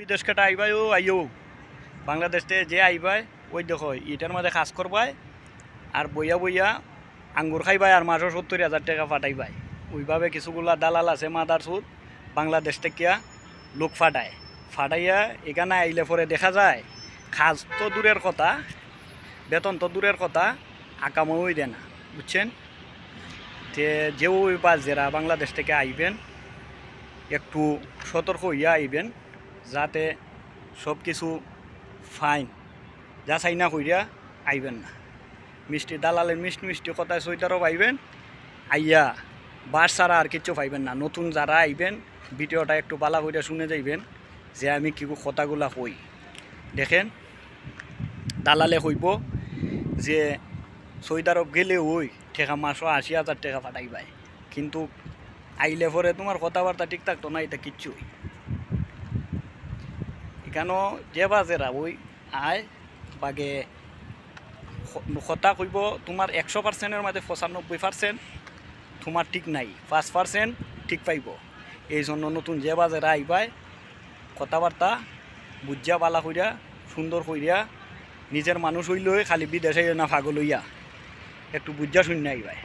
বিদেশ কাটা আইবাই ও আইও বাংলাদেশ থেকে যে আইবাই ওই দেখো ইটার মাঝে কাজ করবাই আর বইয়া বইয়া আঙ্গুর খাইবাই আর মাসও 70,000 টাকা ফাটাইবাই। ওইভাবে কিছুগুলা দালাল আছে মাদার সুদ বাংলাদেশ থেকে লোক ফাটায় ফাটাইয়া এখানে আইলে পরে দেখা যায় কাজ তো দূরের কথা, বেতন তো দূরের কথা, আকামই দেয় না, বুঝছেন। যে যেও বা যারা বাংলাদেশ থেকে আইবেন একটু সতর্ক হইয়া আইবেন, যাতে সব কিছু ফাইন যা চাই না কইরা আইবেন না। মিষ্টি দালালের মিষ্টি মিষ্টি কথায় সইটারও পাইবেন, আইয়া বাস ছাড়া আর কিচ্ছু পাইবেন না। নতুন যারা আইবেন ভিডিওটা একটু বালা কইরা শুনে যাইবেন যে আমি কি কথাগুলা কই। দেখেন দালালে কইব যে সৌদি আরব গেলে ওই ঠেকা মাসও 80,000 টাকা ফাটাইবাই, কিন্তু আইলে পরে তোমার কথাবার্তা ঠিক থাকতো না, এটা কিচ্ছুই। এখানেও যে বাজেরা ওই আয় বাগে কথা কইব তোমার 100%-এর মাঝে 95% তোমার ঠিক নাই, 5% ঠিক পাইব। এই জন্য নতুন যে বাজেরা আইবাই কথাবার্তা বুঝা বালা কইরা সুন্দর কইরা নিজের মানুষ হইলেই খালি বিদেশে না পাগল হইয়া একটু বুঝা শূন্য আইবাই।